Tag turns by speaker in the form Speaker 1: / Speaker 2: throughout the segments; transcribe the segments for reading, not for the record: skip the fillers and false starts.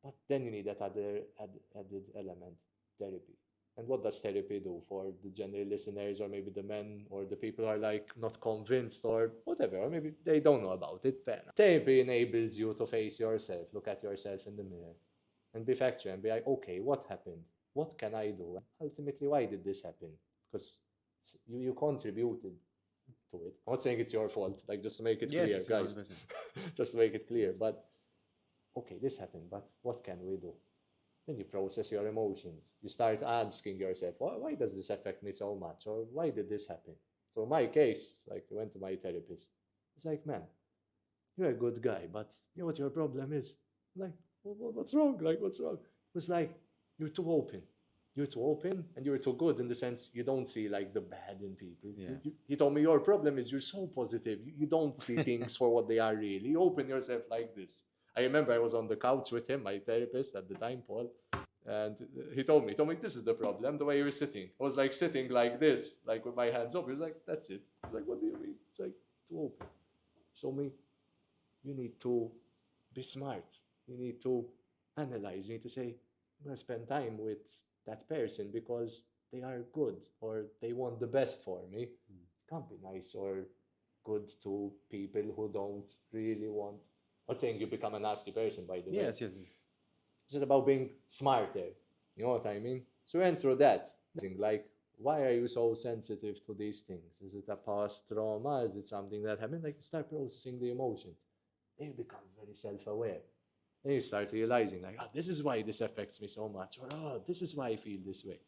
Speaker 1: But then you need that other added element, therapy. And what does therapy do for the general listeners, or maybe the men, or the people who are like not convinced, or whatever, or maybe they don't know about it? Fair enough. Therapy enables you to face yourself, look at yourself in the mirror, and be factual and be like, okay, what happened? What can I do? And ultimately, why did this happen? Because you contributed to it. I'm not saying it's your fault, like just to make it
Speaker 2: Yes,
Speaker 1: clear,
Speaker 2: yes,
Speaker 1: guys.
Speaker 2: 100%.
Speaker 1: Just to make it clear. But okay, this happened, but what can we do? Then you process your emotions. You start asking yourself, why does this affect me so much? Or why did this happen? So in my case, like I went to my therapist. It's like, man, you're a good guy, but you know what your problem is? I'm like, what's wrong? Like, what's wrong? It was like, you're too open. You're too open and you're too good in the sense you don't see like the bad in people.
Speaker 2: Yeah.
Speaker 1: He told me your problem is you're so positive. You don't see things for what they are really. You open yourself like this. I remember I was on the couch with him, my therapist at the time, Paul, and he told me, this is the problem, the way you're sitting. I was like sitting like this, like with my hands up. He was like, that's it. He's like, what do you mean? It's like, too open. So me, you need to be smart. You need to analyze. You need to say, I'm going to spend time with that person because they are good or they want the best for me. Can't be nice or good to people who don't really want. I'm not saying you become a nasty person, by the way.
Speaker 2: Yes, yes.
Speaker 1: It's just about being smarter. You know what I mean? So we went through that. Like, why are you so sensitive to these things? Is it a past trauma? Is it something that happened? Like, start processing the emotions. Then you become very self-aware. Then you start realizing, like, this is why this affects me so much, or this is why I feel this way.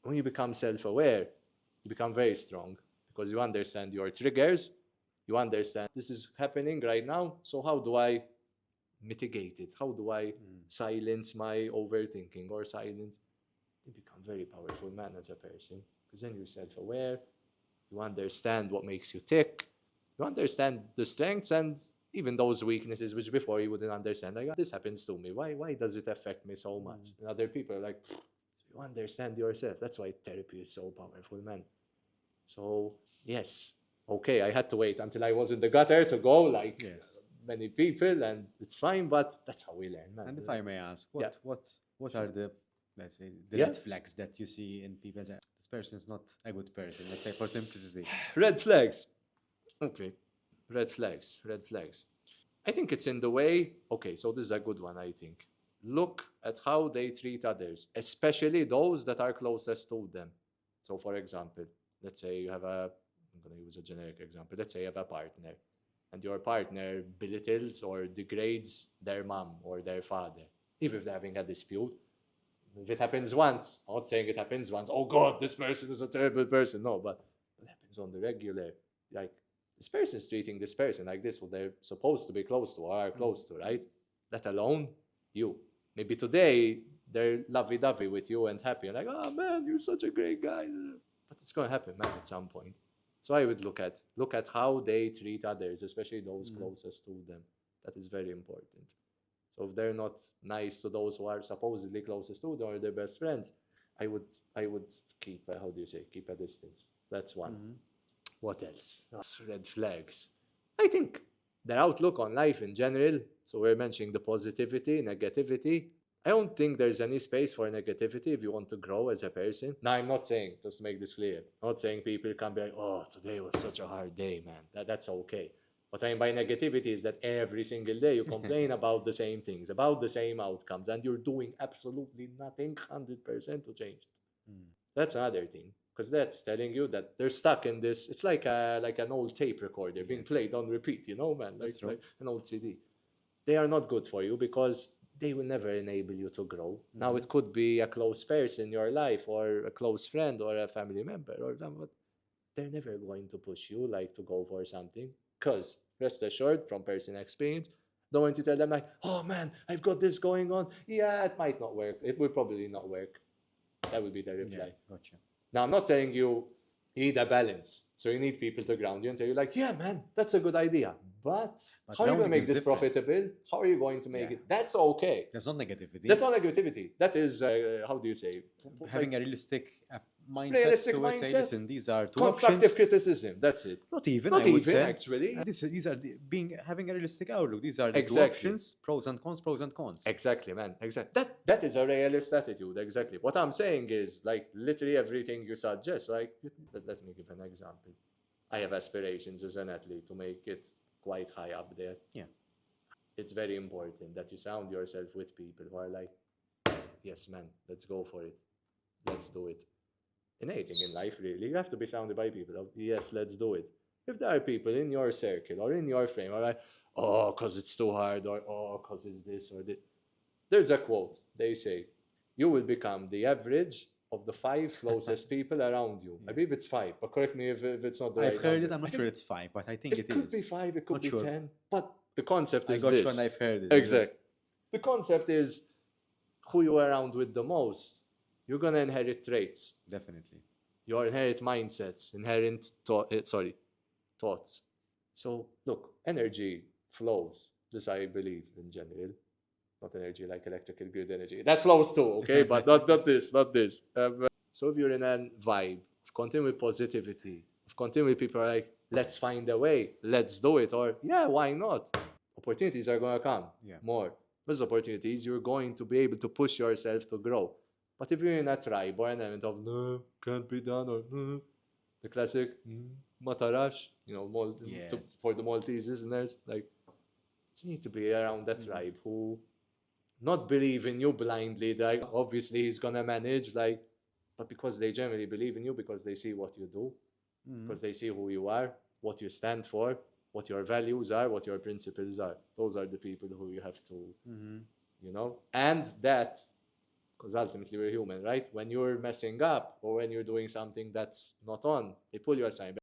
Speaker 1: When you become self-aware, you become very strong because you understand your triggers. You understand this is happening right now. So how do I mitigate it? How do I silence my overthinking or silence? You become very powerful man as a person because then you're self-aware. You understand what makes you tick. You understand the strengths and even those weaknesses which before you wouldn't understand. Like, this happens to me. Why does it affect me so much? And other people are like, you understand yourself. That's why therapy is so powerful, man. So yes, okay, I had to wait until I was in the gutter to go like
Speaker 2: Yes.
Speaker 1: many people, and it's fine. But that's how we learn, man.
Speaker 2: And if I may ask,
Speaker 1: Yeah.
Speaker 2: what are the, let's say, the
Speaker 1: Yeah.
Speaker 2: red flags that you see in people that this person is not a good person, let's say, for simplicity?
Speaker 1: Red flags. Okay, red flags. Red flags. I think it's in the way. Okay, so this is a good one. I think. Look at how they treat others, especially those that are closest to them. So, for example, let's say you have a. I'm going to use a generic example. Let's say you have a partner, and your partner belittles or degrades their mom or their father, even if they're having a dispute. If it happens once, I'm not saying it happens once. Oh God, this person is a terrible person. No, but it happens on the regular. Like this person is treating this person like this, who they're supposed to be close to or are close to, right? Let alone you. Maybe today they're lovey-dovey with you and happy and like, oh man, you're such a great guy. But it's gonna happen, man, at some point. So I would look at how they treat others, especially those closest to them. That is very important. So if they're not nice to those who are supposedly closest to them or their best friends, I would keep how do you say, keep a distance. That's one. What else? Red flags. I think their outlook on life in general. So we're mentioning the positivity, negativity. I don't think there's any space for negativity if you want to grow as a person. Now, I'm not saying, just to make this clear, I'm not saying people can be like, oh, today was such a hard day, man. That's okay. What I mean by negativity is that every single day you complain about the same things, about the same outcomes, and you're doing absolutely nothing 100% to change it. That's another thing. Because that's telling you that they're stuck in this. It's like an old tape recorder being played on repeat, man, like an old CD. They are not good for you because they will never enable you to grow. Now it could be a close person in your life or a close friend or a family member or something, but they're never going to push you like to go for something. Because rest assured from personal experience, don't want to tell them like, oh man, I've got this going on. Yeah, it might not work. It will probably not work. That would be the reply.
Speaker 2: Yeah, gotcha.
Speaker 1: Now, I'm not telling you need a balance. So you need people to ground you and tell you, like, yeah, man, that's a good idea. But how are you going to
Speaker 2: grounding
Speaker 1: make
Speaker 2: is
Speaker 1: this
Speaker 2: different.
Speaker 1: profitable? How are you going to make
Speaker 2: Yeah.
Speaker 1: it? That's okay.
Speaker 2: That's not negativity.
Speaker 1: That's not negativity. That is, how do you say?
Speaker 2: Having a realistic mindset
Speaker 1: Realistic
Speaker 2: to it, say,
Speaker 1: mindset.
Speaker 2: listen, these are two
Speaker 1: Constructive
Speaker 2: options.
Speaker 1: criticism. That's it.
Speaker 2: Not even,
Speaker 1: Not
Speaker 2: I would
Speaker 1: even,
Speaker 2: say.
Speaker 1: actually.
Speaker 2: These are having a realistic outlook. These are the two
Speaker 1: Exactly.
Speaker 2: options, pros and cons, pros and cons.
Speaker 1: Exactly, man. Exactly. That is a realist attitude. Exactly. What I'm saying is, like, literally everything you suggest. Like, let me give an example. I have aspirations as an athlete to make it quite high up there.
Speaker 2: Yeah.
Speaker 1: It's very important that you surround yourself with people who are like, yes, man, let's go for it. Let's do it. In anything in life, really, you have to be surrounded by people of, yes, let's do it. If there are people in your circle or in your frame who are like, oh, because it's too hard, or oh, because it's this or that. There's a quote. They say, you will become the average of the 5 closest people around you. I believe it's 5, but correct me if it's not the right
Speaker 2: I've heard it.
Speaker 1: number.
Speaker 2: I'm not sure it's 5, but I think
Speaker 1: It could be 5, it could
Speaker 2: Not
Speaker 1: be
Speaker 2: sure.
Speaker 1: 10. But the concept
Speaker 2: I
Speaker 1: is
Speaker 2: got you
Speaker 1: this.
Speaker 2: and I've heard it.
Speaker 1: Exactly. The concept is who you are around with the most. You're going to inherit traits.
Speaker 2: Definitely.
Speaker 1: You inherit mindsets, thoughts. So, look, energy flows. This I believe in general. Not energy like electrical grid energy. That flows too, okay? But not this. So if you're in a vibe of continual positivity, of continual people are like, let's find a way, let's do it, or yeah, why not? Opportunities are gonna come more. Those opportunities, you're going to be able to push yourself to grow. But if you're in a tribe or an element of no, can't be done, or no, the classic matarash,
Speaker 2: Yes.
Speaker 1: for the Maltese listeners, like you need to be around that tribe who not believe in you blindly, like obviously he's gonna manage, like, but because they generally believe in you, because they see what you do, because they see who you are, what you stand for, what your values are, what your principles are. Those are the people who you have to, and that, because ultimately we're human, right? When you're messing up or when you're doing something that's not on, they pull you aside.